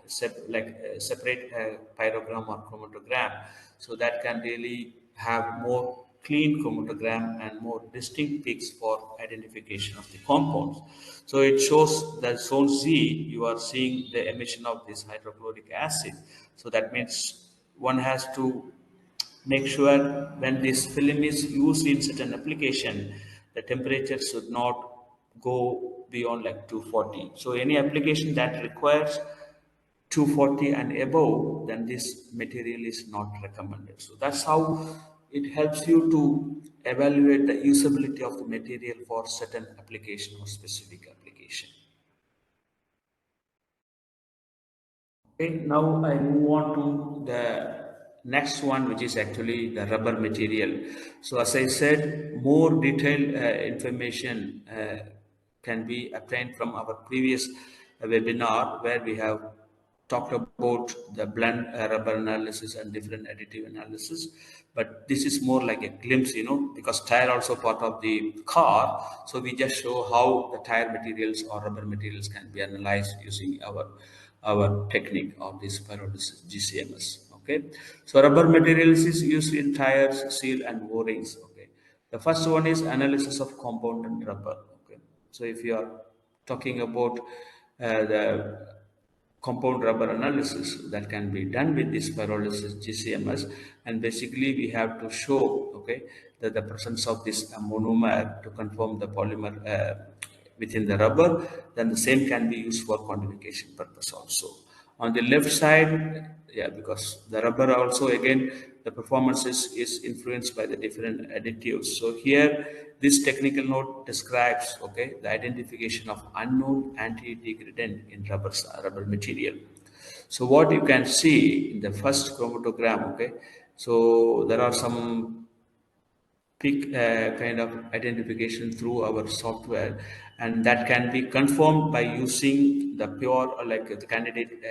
separate pyrogram or chromatogram, so that can really have more clean chromatogram and more distinct peaks for identification of the compounds. So it shows that zone Z, you are seeing the emission of this hydrochloric acid. So that means one has to make sure when this film is used in certain application, the temperature should not go beyond like 240. So any application that requires 240 and above, then this material is not recommended. So that's how it helps you to evaluate the usability of the material for certain application or specific application. Okay, now I move on to the next one, which is actually the rubber material. So, as I said, more detailed information can be obtained from our previous webinar, where we have talked about the blend rubber analysis and different additive analysis. But this is more like a glimpse, because tire also part of the car. So we just show how the tire materials or rubber materials can be analyzed using our technique of this pyrolysis GCMS. Okay, so rubber materials is used in tires, seal, and O-rings. Okay, the first one is analysis of compounded rubber. Okay, so if you are talking about the compound rubber analysis that can be done with this pyrolysis GCMS, and basically we have to show, okay, that the presence of this monomer to conform the polymer within the rubber. Then the same can be used for quantification purpose also. On the left side, yeah, because the rubber also, again, the performance is influenced by the different additives. So here this technical note describes, okay, the identification of unknown anti-degradant in rubber material. So what you can see in the first chromatogram, okay, so there are some pick kind of identification through our software, and that can be confirmed by using the pure like the candidate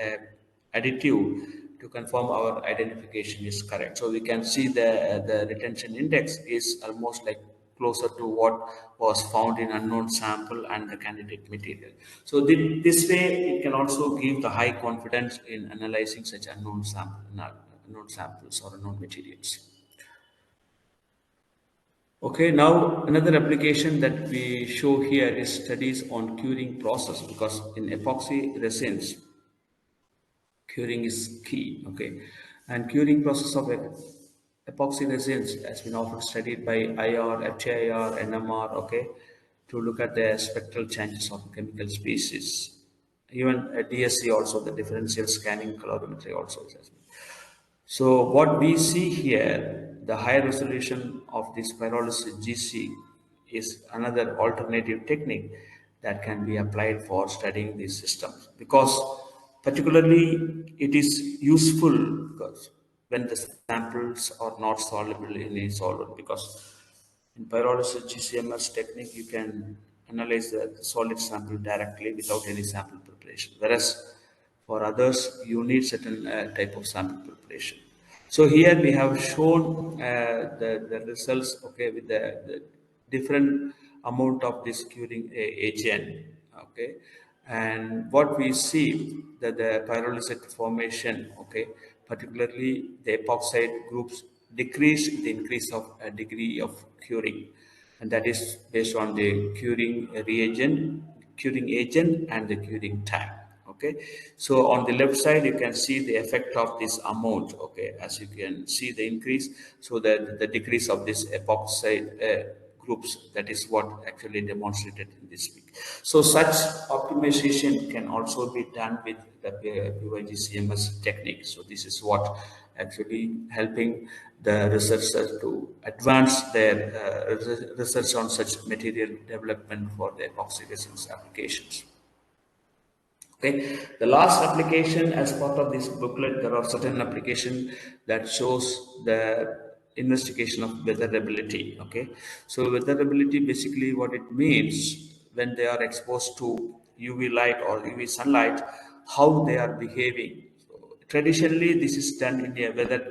additive to confirm our identification is correct. So we can see the retention index is almost like closer to what was found in unknown sample and the candidate material. So this way it can also give the high confidence in analyzing such unknown samples or unknown materials. Okay, now another application that we show here is studies on curing process, because in epoxy resins, curing is key. Okay, and curing process of epoxy resins has been often studied by IR, FTIR, NMR. Okay, to look at the spectral changes of chemical species. Even DSC also, the differential scanning calorimetry also has been. So what we see here, the high resolution of this pyrolysis GC is another alternative technique that can be applied for studying these systems, because particularly it is useful because when the samples are not soluble in a solvent, because in pyrolysis GCMS technique, you can analyze the solid sample directly without any sample preparation. Whereas for others, you need certain type of sample preparation. So here we have shown the results, okay, with the different amount of this curing agent, okay, and what we see that the pyrolysis formation, okay, particularly the epoxide groups decrease the increase of a degree of curing, and that is based on the curing agent and the curing time. Okay, so on the left side you can see the effect of this amount, okay, as you can see the increase, so that the decrease of this epoxide groups, that is what actually demonstrated in this week. So such optimization can also be done with the Py-GCMS technique. So this is what actually helping the researchers to advance their research on such material development for their epoxy resins applications. Okay, the last application as part of this booklet, there are certain application that shows the investigation of weatherability. Okay, so weatherability basically what it means when they are exposed to UV light or UV sunlight, how they are behaving. So traditionally, this is done in a weather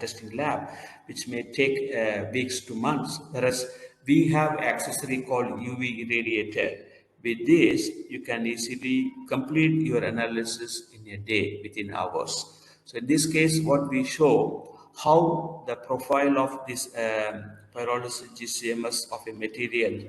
testing lab, which may take weeks to months. Whereas we have accessory called UV irradiator. With this, you can easily complete your analysis in a day, within hours. So in this case, what we show how the profile of this pyrolysis GCMS of a material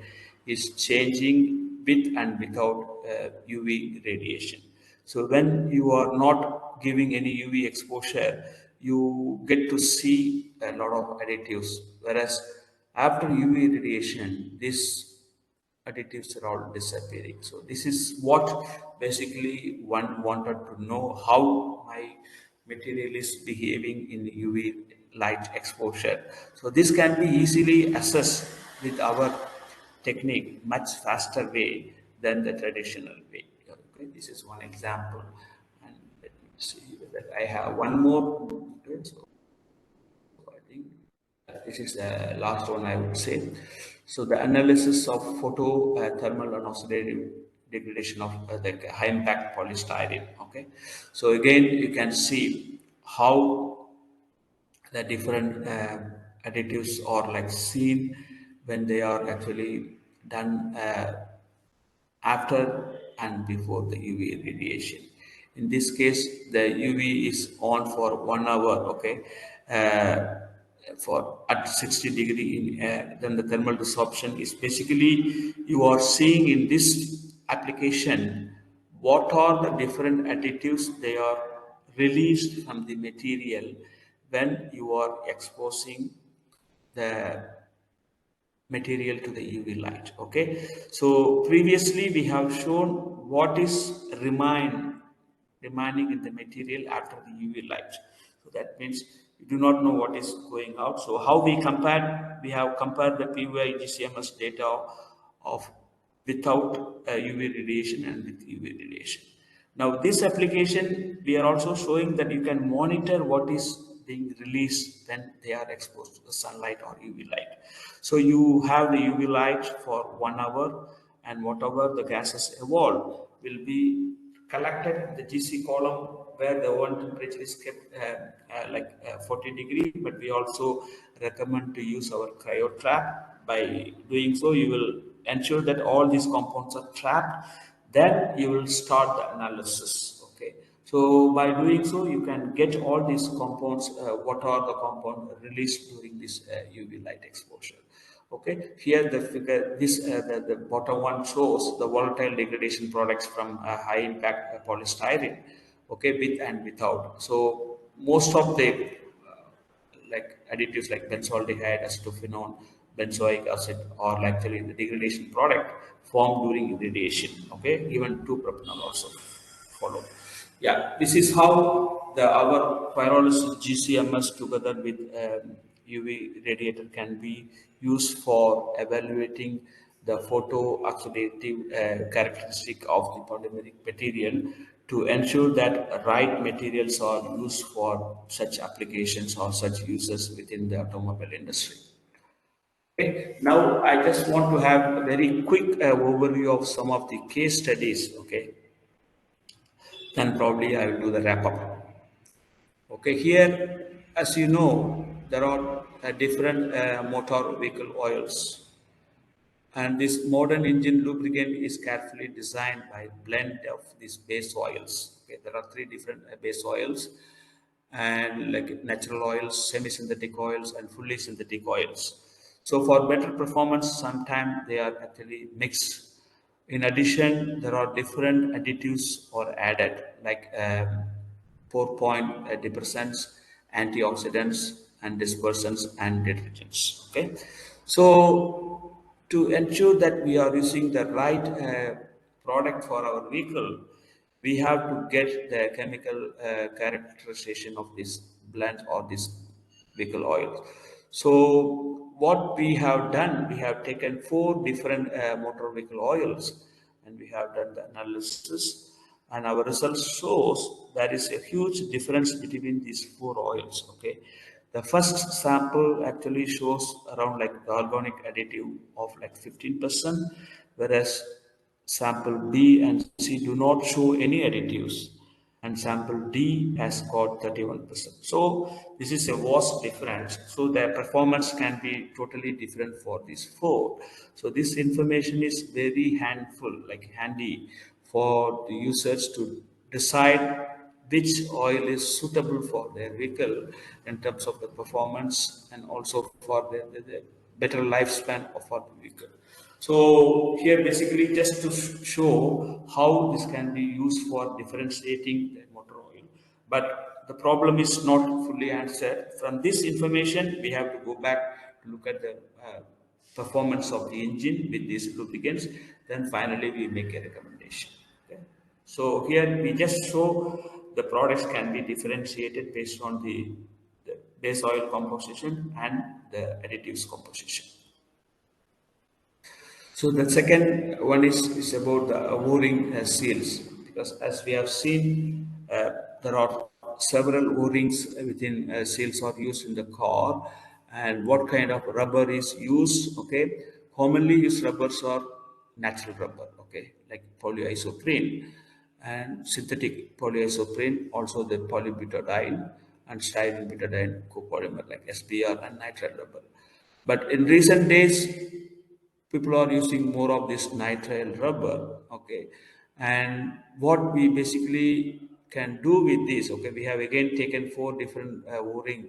is changing with and without UV radiation. So when you are not giving any UV exposure, you get to see a lot of additives. Whereas after UV radiation, these additives are all disappearing. So this is what basically one wanted to know, how my material is behaving in UV light exposure. So this can be easily assessed with our technique much faster way than the traditional way. Okay, this is one example, and let me see that I have one more. Okay, so I think this is the last one I would say. So the analysis of photo thermal and oxidative degradation of the high impact polystyrene. Okay, so again you can see how the different additives are like seen when they are actually done after and before the UV radiation. In this case, the UV is on for 1 hour, okay, for at 60 degree in air. Then the thermal desorption is basically you are seeing in this application, what are the different additives they are released from the material when you are exposing the material to the UV light. Okay, so previously we have shown what is remaining in the material after the UV light. So that means you do not know what is going out. So how we compared? We have compared the Py-GCMS data of without UV radiation and with UV radiation. Now, this application, we are also showing that you can monitor what is being released when they are exposed to the sunlight or UV light. So you have the UV light for 1 hour, and whatever the gases evolved will be collected in the GC column where the oven temperature is kept 40 degree, but we also recommend to use our cryo trap. By doing so, you will ensure that all these compounds are trapped. Then you will start the analysis. Okay, so by doing so, you can get all these compounds, what are the compounds released during this UV light exposure. Okay, here the figure, this the bottom one shows the volatile degradation products from high impact polystyrene, okay, with and without. So most of the like additives like benzaldehyde, acetophenone, benzoic acid, or actually the degradation product formed during irradiation. Okay, even 2-propanol also follow. Yeah, this is how the our pyrolysis GCMS together with UV radiator can be used for evaluating the photo-oxidative characteristic of the polymeric material to ensure that right materials are used for such applications or such uses within the automobile industry. Okay. Now, I just want to have a very quick overview of some of the case studies. Okay, then probably I will do the wrap up. Okay, here, as you know, there are different motor vehicle oils, and this modern engine lubricant is carefully designed by blend of these base oils. Okay, there are three different base oils, and like natural oils, semi-synthetic oils, and fully synthetic oils. So for better performance, sometimes they are actually mixed. In addition, there are different additives or added, like 4-point depressants, antioxidants, and dispersants and detergents. Okay, so to ensure that we are using the right product for our vehicle, we have to get the chemical characterization of this blend or this vehicle oil. So what we have done, we have taken 4 different motor vehicle oils, and we have done the analysis, and our results shows there is a huge difference between these 4 oils. Okay, the first sample actually shows around like the organic additive of like 15%, whereas sample B and C do not show any additives, and sample D has got 31%. So this is a vast difference. So the performance can be totally different for these 4. So this information is very handy for the users to decide which oil is suitable for their vehicle in terms of the performance and also for the better lifespan of our vehicle. So here basically just to show how this can be used for differentiating the motor oil. But the problem is not fully answered. From this information, we have to go back to look at the performance of the engine with these lubricants. Then finally, we make a recommendation. Okay. So here we just show the products can be differentiated based on the base oil composition and the additives composition. So the second one is about the O-ring seals, because as we have seen, there are several O-rings within seals are used in the car, and what kind of rubber is used. Okay, commonly used rubbers are natural rubber. Okay, like polyisoprene and synthetic polyisoprene, also the polybutadiene and styrene butadiene copolymer like SBR and nitrile rubber. But in recent days, people are using more of this nitrile rubber. Okay, and what we basically can do with this, okay, we have again taken 4 different o-ring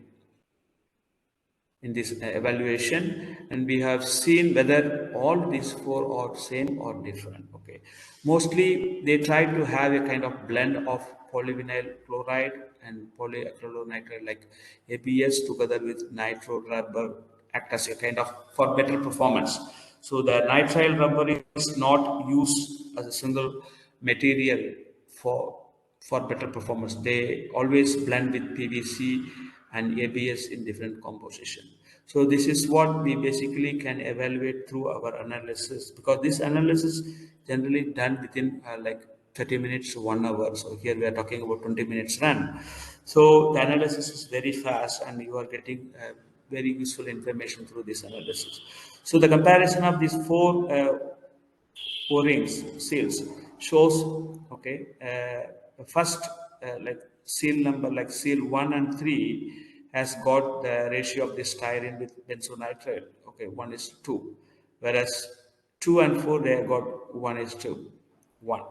in this evaluation, and we have seen whether all these four are same or different. Okay, mostly they try to have a kind of blend of polyvinyl chloride and polyacrylonitrile like ABS together with nitro rubber act as a kind of for better performance. So the nitrile rubber is not used as a single material for for better performance. They always blend with PVC and ABS in different composition. So this is what we basically can evaluate through our analysis, because this analysis generally done within like 30 minutes to 1 hour. So here we are talking about 20 minutes run. So the analysis is very fast and you are getting very useful information through this analysis. So the comparison of these four O-rings seals shows, okay, the first like seal number like seal 1 and 3 has got the ratio of this styrene with benzonitrile, okay, 1 is to 2, whereas 2 and 4 they have got 1 is to 1.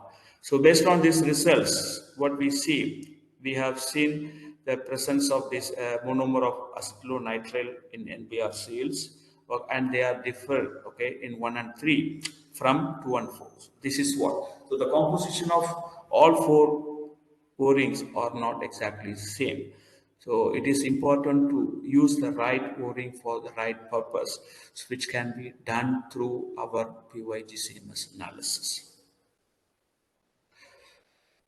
So based on these results, what we see, we have seen the presence of this monomer of acetylonitrile in NBR seals, and they are different, okay, in 1 and 3 from 2 and 4. This is what. So the composition of all four O-rings are not exactly same. So it is important to use the right O-ring for the right purpose, which can be done through our Py-GCMS analysis.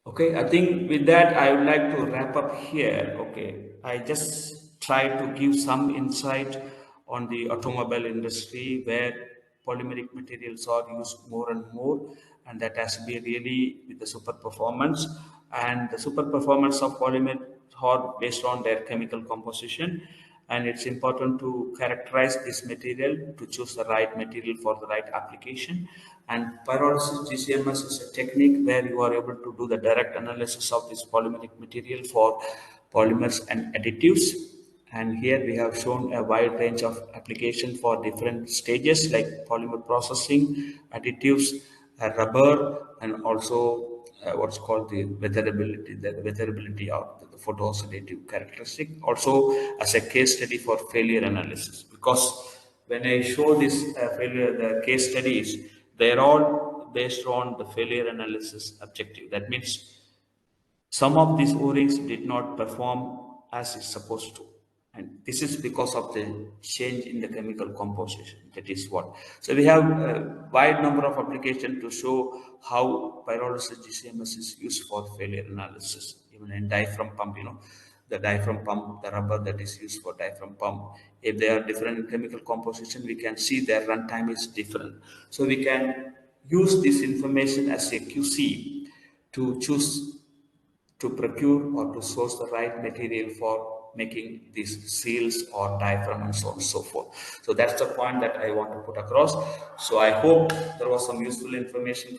Okay, I think with that, I would like to wrap up here. Okay, I just try to give some insight on the automobile industry where polymeric materials are used more and more, and that has to be really with the super performance. And the super performance of polymer are based on their chemical composition, and it's important to characterize this material to choose the right material for the right application. And pyrolysis GCMS is a technique where you are able to do the direct analysis of this polymeric material for polymers and additives. And here we have shown a wide range of application for different stages like polymer processing, additives, rubber, and also what's called the weatherability of the photooxidative characteristic. Also as a case study for failure analysis, because when I show this failure, the case studies, they're all based on the failure analysis objective. That means some of these O-rings did not perform as it's supposed to. And this is because of the change in the chemical composition. That is what. So we have a wide number of applications to show how pyrolysis GCMS is used for failure analysis. Even in diaphragm pump, the diaphragm pump, the rubber that is used for diaphragm pump, if they are different in chemical composition, we can see their runtime is different. So we can use this information as a QC to choose to procure or to source the right material for making these seals or diaphragm and so on and so forth. So that's the point that I want to put across. So I hope there was some useful information